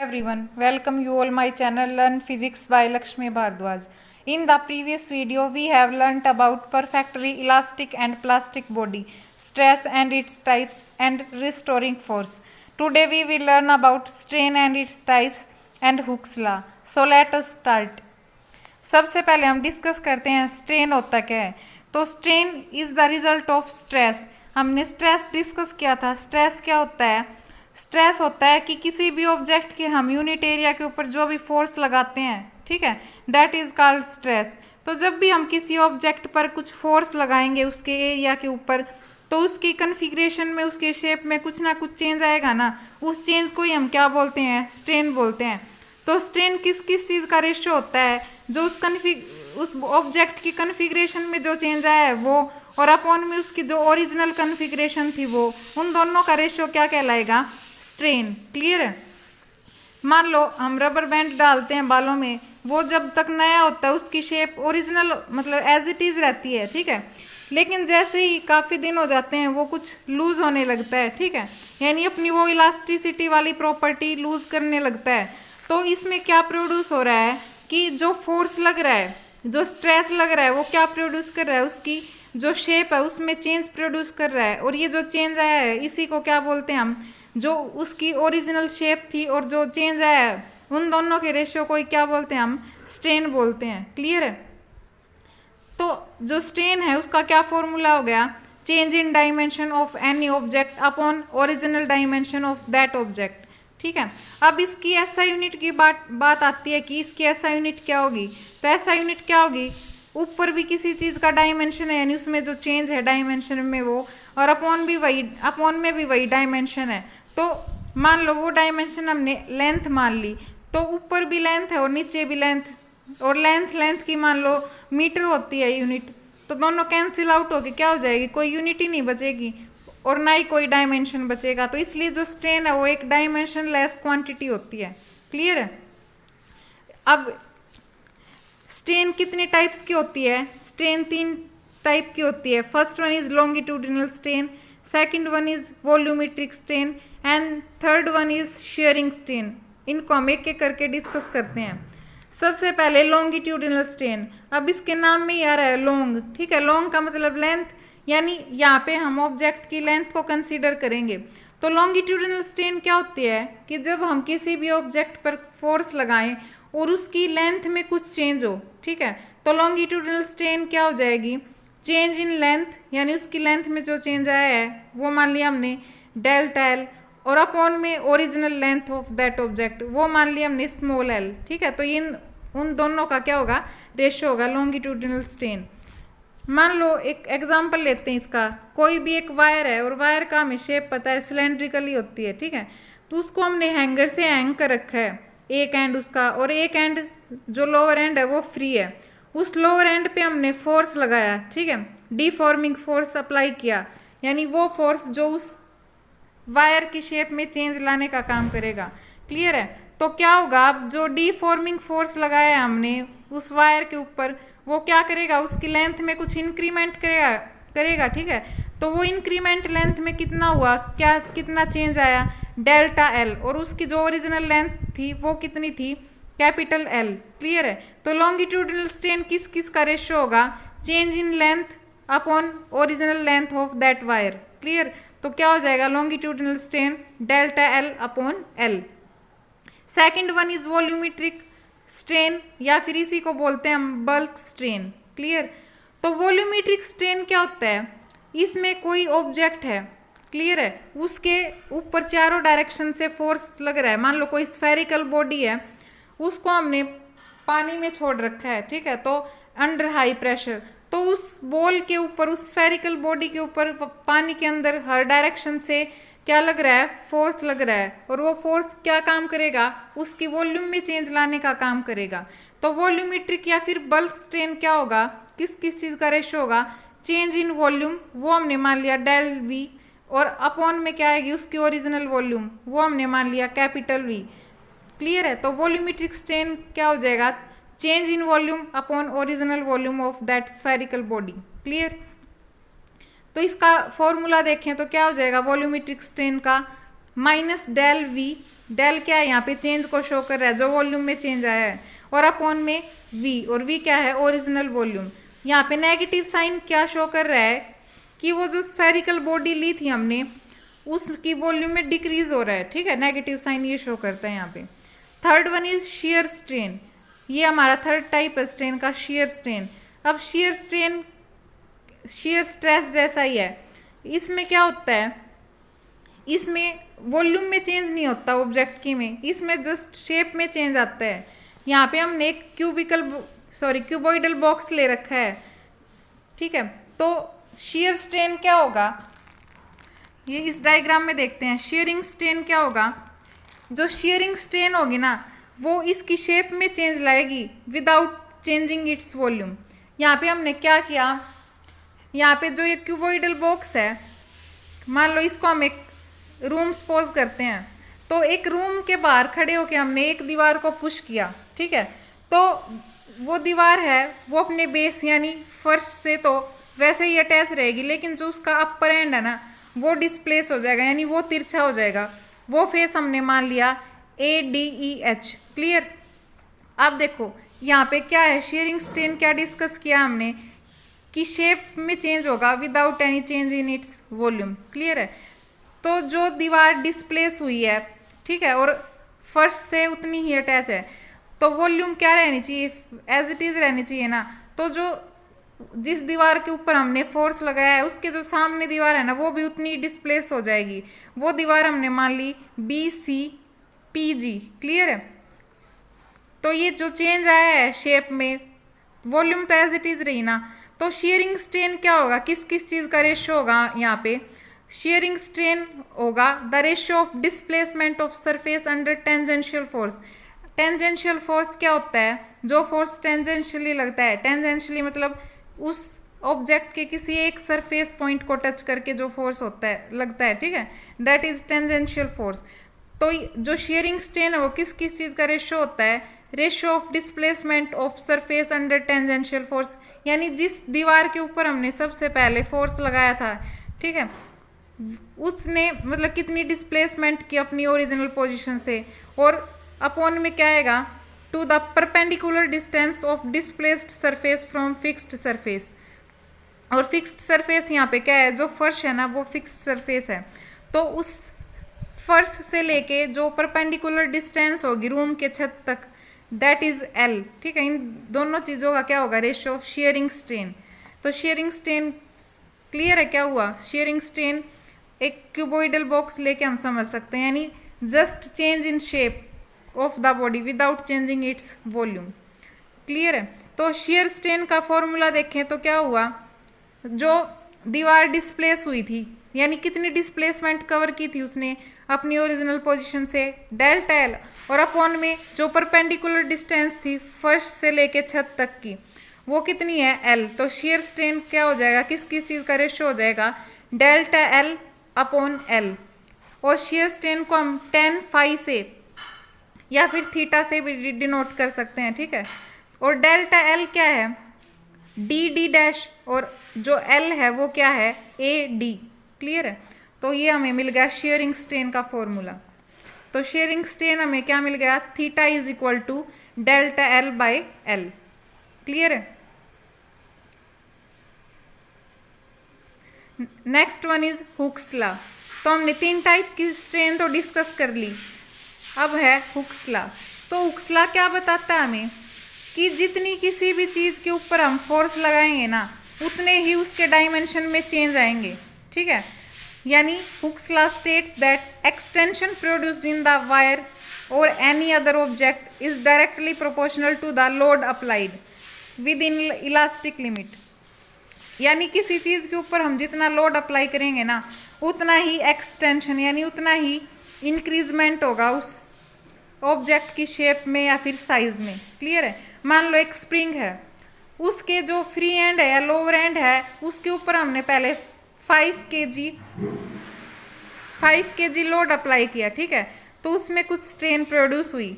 Everyone, welcome you all my channel Learn Physics by Lakshmi Bhardwaj. In the previous video, we have learnt about perfectly elastic and plastic body, stress and its types, and restoring force. Today we will learn about strain and its types and Hooke's law. So let us start. सबसे पहले हम discuss करते हैं strain होता क्या है। तो strain is the result of stress. हमने स्ट्रेस डिस्कस किया था। स्ट्रेस क्या होता है? स्ट्रेस होता है कि किसी भी ऑब्जेक्ट के हम यूनिट एरिया के ऊपर जो भी फोर्स लगाते हैं, ठीक है, दैट इज कॉल्ड स्ट्रेस। तो जब भी हम किसी ऑब्जेक्ट पर कुछ फोर्स लगाएंगे उसके एरिया के ऊपर, तो उसकी कन्फिग्रेशन में, उसके शेप में कुछ ना कुछ चेंज आएगा ना, उस चेंज को ही हम क्या बोलते हैं? स्ट्रेन बोलते हैं। तो स्ट्रेन किस किस चीज़ का रेशियो होता है? जो उस ऑब्जेक्ट की कन्फिग्रेशन में जो चेंज आया है वो, और अपॉन में उसकी जो ओरिजिनल कन्फिग्रेशन थी वो, उन दोनों का रेशियो क्या कहलाएगा? स्ट्रेन। क्लियर है? मान लो हम रबर बैंड डालते हैं बालों में, वो जब तक नया होता है उसकी शेप ओरिजिनल मतलब एज इट इज़ रहती है, ठीक है, लेकिन जैसे ही काफ़ी दिन हो जाते हैं वो कुछ लूज होने लगता है, ठीक है, यानी अपनी वो इलास्टिसिटी वाली प्रॉपर्टी लूज करने लगता है। तो इसमें क्या प्रोड्यूस हो रहा है कि जो फोर्स लग रहा है, जो स्ट्रेस लग रहा है, वो क्या प्रोड्यूस कर रहा है? उसकी जो शेप है उसमें चेंज प्रोड्यूस कर रहा है, और ये जो चेंज आया है इसी को क्या बोलते हैं हम? जो उसकी ओरिजिनल शेप थी और जो चेंज आया है, उन दोनों के रेशियो को क्या बोलते हैं हम? स्ट्रेन बोलते हैं। क्लियर है? तो जो स्ट्रेन है उसका क्या फॉर्मूला हो गया? Change in dimension of any object upon original dimension of that object. ठीक है, अब इसकी एसआई यूनिट की बात आती है कि इसकी एसआई यूनिट क्या होगी। तो एसआई यूनिट क्या होगी? ऊपर भी किसी चीज़ का डायमेंशन है, यानी उसमें जो चेंज है डायमेंशन में वो, और अपॉन में भी वही डायमेंशन है। तो मान लो वो डायमेंशन हमने लेंथ मान ली, तो ऊपर भी लेंथ है और नीचे भी लेंथ, और लेंथ की मान लो मीटर होती है यूनिट, तो दोनों कैंसिल आउट होके क्या हो जाएगी? कोई यूनिट ही नहीं बचेगी और ना ही कोई डायमेंशन बचेगा। तो इसलिए जो स्ट्रेन है वो एक डायमेंशन लेस क्वांटिटी होती है। क्लियर है? अब स्ट्रेन कितने टाइप्स की होती है? स्ट्रेन 3 टाइप की होती है। First one is longitudinal strain, second one is volumetric strain, and third one is sharing strain. इनको हम एक एक करके डिस्कस करते हैं। सबसे पहले लॉन्गिट्यूडिनल स्ट्रेन। अब इसके नाम में ही आ रहा है लॉन्ग, ठीक है, लॉन्ग का मतलब लेंथ, यानी यहाँ पे हम ऑब्जेक्ट की लेंथ को कंसीडर करेंगे। तो लॉन्गिट्यूडिनल स्ट्रेन क्या होती है कि जब हम किसी भी ऑब्जेक्ट पर फोर्स लगाएं और उसकी लेंथ में कुछ चेंज हो, ठीक है, तो लॉन्गिट्यूडिनल स्ट्रेन क्या हो जाएगी? चेंज इन लेंथ, यानी उसकी लेंथ में जो चेंज आया है वो मान लिया हमने डेल्टा एल, और अपॉन में original length of that object वो मान लिया हमने स्मॉल एल। ठीक है, तो इन उन दोनों का क्या होगा? रेशियो होगा लॉन्गिट्यूडिनल स्ट्रेन। मान लो एक एग्जांपल लेते हैं इसका। कोई भी एक वायर है और वायर का हमें शेप पता है, सिलेंड्रिकली होती है, ठीक है, तो उसको हमने हैंगर से हैंग कर रखा है एक एंड उसका, और एक एंड जो लोअर एंड है वो फ्री है। उस लोअर एंड पे हमने फोर्स लगाया, ठीक है, डीफॉर्मिंग फोर्स अप्लाई किया, यानी वो फोर्स जो उस वायर की शेप में चेंज लाने का काम करेगा। क्लियर है? तो क्या होगा? अब जो डीफॉर्मिंग फोर्स लगाया है हमने उस वायर के ऊपर, वो क्या करेगा? उसकी लेंथ में कुछ इंक्रीमेंट करेगा, ठीक है, तो वो इंक्रीमेंट लेंथ में कितना हुआ? क्या कितना चेंज आया? डेल्टा एल, और उसकी जो ओरिजिनल लेंथ थी वो कितनी थी? Capital L. क्लियर है? तो लॉन्गिट्यूडिनल स्ट्रेन किस किस का रेशियो होगा? Change in length upon original length of that wire. Clear? तो क्या हो जाएगा? Longitudinal strain delta L upon L. Second one is volumetric strain, या फिर इसी को बोलते हैं हम बल्क स्ट्रेन। क्लियर? तो वॉल्यूमेट्रिक स्ट्रेन क्या होता है? इसमें कोई ऑब्जेक्ट है, क्लियर है, उसके ऊपर चारों डायरेक्शन से फोर्स लग रहा है। मान लो कोई स्फेरिकल बॉडी है, उसको हमने पानी में छोड़ रखा है, ठीक है, तो अंडर हाई प्रेशर, तो उस बॉल के ऊपर, उस स्फेरिकल बॉडी के ऊपर पानी के अंदर हर डायरेक्शन से क्या लग रहा है? फोर्स लग रहा है, और वो फोर्स क्या काम करेगा? उसकी वॉल्यूम में चेंज लाने का काम करेगा। तो वॉल्यूमेट्रिक या फिर बल्क स्ट्रेन क्या होगा? किस किस चीज़ का रेशियो होगा? चेंज इन वॉल्यूम, वो हमने मान लिया डेल वी, और अपॉन में क्या आएगी? उसकी ओरिजिनल वॉल्यूम, वो हमने मान लिया कैपिटल वी। क्लियर है? तो वॉल्यूमेट्रिक स्ट्रेन क्या हो जाएगा? Change in volume upon original volume of that spherical body. Clear? तो इसका फॉर्मूला देखें तो क्या हो जाएगा वॉल्यूमेट्रिक स्ट्रेन का? माइनस डेल वी, डेल क्या है यहाँ पे चेंज को शो कर रहा है जो वॉल्यूम में चेंज आया है, और अपॉन में वी, और वी क्या है ओरिजिनल वॉल्यूम। यहाँ पे नेगेटिव साइन क्या शो कर रहा है कि वो जो स्फेरिकल बॉडी ली थी हमने उसकी वॉल्यूम में डिक्रीज हो रहा है, ठीक है, नेगेटिव साइन ये शो करता है यहाँ पे। Third one is shear strain, ये हमारा थर्ड टाइप है स्ट्रेन का, शेयर स्ट्रेन। अब शेयर स्ट्रेन शेयर स्ट्रेस जैसा ही है, इसमें क्या होता है, इसमें वॉल्यूम में चेंज नहीं होता ऑब्जेक्ट की में, इसमें जस्ट शेप में चेंज आता है। यहाँ पे हमने एक क्यूबॉइडल बॉक्स ले रखा है, ठीक है, तो शेयर स्ट्रेन क्या होगा ये इस डायग्राम में देखते हैं। शेयरिंग स्ट्रेन क्या होगा, जो शेयरिंग स्ट्रेन होगी ना वो इसकी शेप में चेंज लाएगी विदाउट चेंजिंग इट्स वॉल्यूम। यहाँ पे हमने क्या किया, यहाँ पे जो ये क्यूबॉइडल बॉक्स है, मान लो इसको हम एक रूम सपोज करते हैं, तो एक रूम के बाहर खड़े होकर हमने एक दीवार को पुश किया, ठीक है, तो वो दीवार है वो अपने बेस यानी फर्श से तो वैसे ही अटैच रहेगी, लेकिन जो उसका अपर एंड है ना वो डिस्प्लेस हो जाएगा, यानी वो तिरछा हो जाएगा। वो फेस हमने मान लिया ADEH, क्लियर। अब देखो यहाँ पे क्या है, शेयरिंग स्ट्रेन क्या डिस्कस किया हमने कि शेप में चेंज होगा without any change in its volume, clear है। तो जो दीवार डिस्प्लेस हुई है, ठीक है, और फर्श से उतनी ही अटैच है, तो वॉल्यूम क्या रहनी चाहिए, एज इट इज रहनी चाहिए ना। तो जो जिस दीवार के ऊपर हमने फोर्स लगाया है उसके जो सामने दीवार है ना वो भी उतनी डिस्प्लेस हो जाएगी। वो दीवार हमने मान ली BCPG, क्लियर है। तो ये जो चेंज आया है शेप में, वॉल्यूम तो एज इट इज रही ना, तो शेयरिंग स्ट्रेन क्या होगा, किस किस चीज़ का रेशियो होगा यहाँ पे, शेयरिंग स्ट्रेन होगा the ratio of displacement of surface under tangential force. Tangential force क्या होता है, जो फोर्स टेंजेंशियली लगता है, टेंजेंशियली मतलब उस ऑब्जेक्ट के किसी एक सरफेस पॉइंट को टच करके जो फोर्स होता है लगता है, ठीक है, दैट इज टेंजेंशियल फोर्स। तो जो शेयरिंग स्ट्रेन है वो किस किस चीज़ का रेशियो होता है, ratio of displacement of surface under tangential force, यानी जिस दीवार के ऊपर हमने सबसे पहले फोर्स लगाया था, ठीक है, उसने मतलब कितनी डिस्प्लेसमेंट की अपनी ओरिजिनल पोजीशन से, और अपॉन में क्या आएगा to the perpendicular distance of displaced surface from fixed surface. और फिक्स्ड सरफेस यहाँ पे क्या है, जो फर्श है ना वो फिक्स्ड सरफेस है, तो उस फर्श से लेके जो परपेंडिकुलर डिस्टेंस होगी रूम के छत तक, दैट इज L, ठीक है। इन दोनों चीज़ों का क्या होगा रेशियो, शेयरिंग स्ट्रेन। तो शेयरिंग स्ट्रेन क्लियर है क्या हुआ, शेयरिंग स्ट्रेन एक क्यूबॉइडल बॉक्स लेके हम समझ सकते हैं, यानी just change in shape of the body without changing its volume, clear है। तो शेयर स्ट्रेन का फॉर्मूला देखें तो क्या हुआ, जो दीवार डिस्प्लेस हुई थी यानी कितनी डिस्प्लेसमेंट कवर की थी उसने अपनी ओरिजिनल पोजीशन से, डेल्टा L, और अपॉन में जो परपेंडिकुलर डिस्टेंस थी फर्श से लेके छत तक की वो कितनी है L। तो शेयर स्ट्रेन क्या हो जाएगा, किस किस चीज़ का रेशियो हो जाएगा, डेल्टा L अपॉन L। और शेयर स्ट्रेन को हम tan phi से या फिर थीटा से भी डिनोट कर सकते हैं, ठीक है। और डेल्टा L क्या है, D डैश, और जो L है वो क्या है AD, क्लियर है। तो ये हमें मिल गया शेयरिंग स्ट्रेन का फॉर्मूला। तो शेयरिंग स्ट्रेन हमें क्या मिल गया, theta is equal to delta L by L, clear है। Next one is Hooke's law. तो हमने 3 टाइप की स्ट्रेन तो डिस्कस कर ली, अब है हुक्स लॉ। तो हुक्स लॉ क्या बताता है हमें कि जितनी किसी भी चीज़ के ऊपर हम फोर्स लगाएंगे ना उतने ही उसके डायमेंशन में चेंज आएंगे, ठीक है। यानी Hooke's law states that extension produced in the wire और any other object is directly proportional to the load applied within elastic limit. यानी किसी चीज़ के ऊपर हम जितना लोड अप्लाई करेंगे ना उतना ही एक्सटेंशन यानी उतना ही इंक्रीजमेंट होगा उस ऑब्जेक्ट की शेप में या फिर साइज में, क्लियर है। मान लो एक स्प्रिंग है, उसके जो फ्री एंड है या लोअर एंड है उसके ऊपर हमने पहले 5 kg लोड अप्लाई किया, ठीक है, तो उसमें कुछ स्ट्रेन प्रोड्यूस हुई,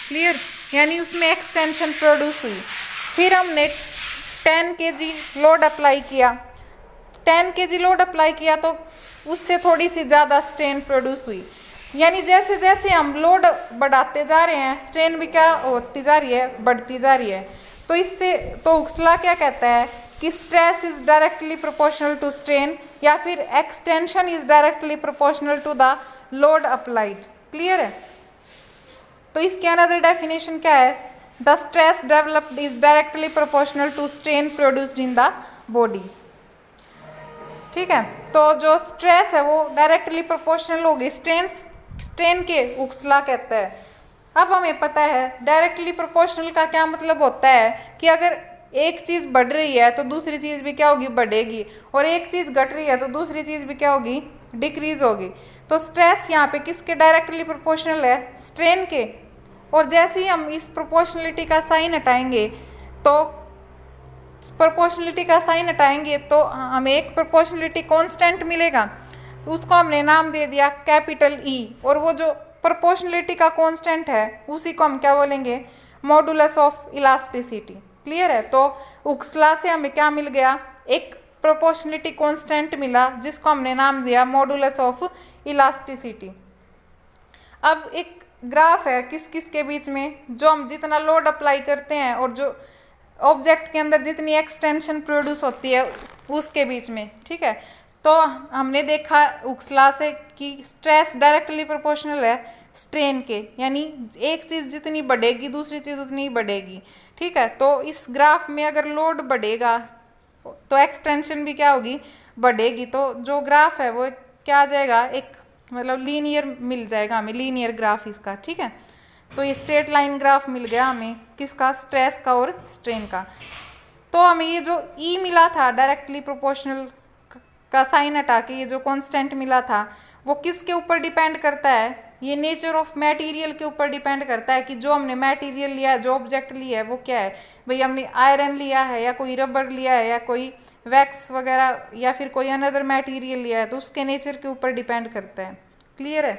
क्लियर, यानी उसमें एक्सटेंशन प्रोड्यूस हुई। फिर हमने 10 kg लोड अप्लाई किया, 10 kg लोड अप्लाई किया तो उससे थोड़ी सी ज़्यादा स्ट्रेन प्रोड्यूस हुई। यानी जैसे जैसे हम लोड बढ़ाते जा रहे हैं स्ट्रेन भी क्या होती जा रही है, बढ़ती जा रही है। तो इससे तो हुक्स लॉ क्या कहता है कि stress is directly proportional to strain, या फिर extension is directly proportional to the load applied. Clear है? तो इसकी अनदर डेफिनेशन क्या है? The stress developed is directly proportional to strain produced in the body. ठीक है, तो जो स्ट्रेस है वो डायरेक्टली प्रोपोर्शनल होगी स्ट्रेन के, हुक्स लॉ कहता है। अब हमें पता है डायरेक्टली प्रोपोर्शनल का क्या मतलब होता है कि अगर एक चीज़ बढ़ रही है तो दूसरी चीज़ भी क्या होगी, बढ़ेगी, और एक चीज़ घट रही है तो दूसरी चीज़ भी क्या होगी, डिक्रीज होगी। तो स्ट्रेस यहाँ पे किसके डायरेक्टली प्रोपोर्शनल है? स्ट्रेन के। और जैसे ही हम इस प्रोपोर्शनलिटी का साइन हटाएंगे तो हमें एक प्रोपोर्शनलिटी कांस्टेंट मिलेगा, उसको हमने नाम दे दिया कैपिटल ई, और वो जो प्रोपोर्शनलिटी का कांस्टेंट है उसी को हम क्या बोलेंगे, मॉडुलस ऑफ इलास्टिसिटी। क्लियर है? तो हुक्स लॉ से हमें क्या मिल गया, एक प्रोपोर्शनलिटी कांस्टेंट मिला जिसको हमने नाम दिया मॉडुलस ऑफ इलास्टिसिटी। अब एक ग्राफ है किस किस के बीच में, जो हम जितना लोड अप्लाई करते हैं और जो ऑब्जेक्ट के अंदर जितनी एक्सटेंशन प्रोड्यूस होती है उसके बीच में। ठीक है, तो हमने देखा हुक्स लॉ से कि स्ट्रेस डायरेक्टली प्रोपोर्शनल है स्ट्रेन के, यानी एक चीज़ जितनी बढ़ेगी दूसरी चीज़ उतनी ही बढ़ेगी। ठीक है, तो इस ग्राफ में अगर लोड बढ़ेगा तो एक्सटेंशन भी क्या होगी, बढ़ेगी। तो जो ग्राफ है वो क्या आ जाएगा, एक मतलब लीनियर मिल जाएगा हमें, लीनियर ग्राफ इसका। ठीक है, तो ये स्ट्रेट लाइन ग्राफ मिल गया हमें किसका, स्ट्रेस का और स्ट्रेन का। तो हमें ये जो ई मिला था डायरेक्टली प्रोपोर्शनल का साइन हटा के ये जो कांस्टेंट मिला था वो किसके ऊपर डिपेंड करता है, ये नेचर ऑफ मटेरियल के ऊपर डिपेंड करता है कि जो हमने मटेरियल लिया है, जो ऑब्जेक्ट लिया है वो क्या है। भाई हमने आयरन लिया है या कोई रबर लिया है या कोई वैक्स वगैरह या फिर कोई अनदर मटेरियल लिया है, तो उसके नेचर के ऊपर डिपेंड करता है। क्लियर है?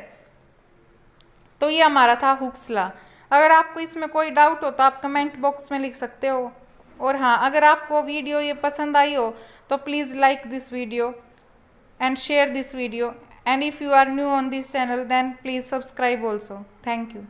तो ये हमारा था हुक्स लॉ। अगर आपको इसमें कोई डाउट हो तो आप कमेंट बॉक्स में लिख सकते हो। और हाँ, अगर आपको वीडियो ये पसंद आई हो तो please like this video and share this video, and if you are new on this channel then please subscribe also. Thank you.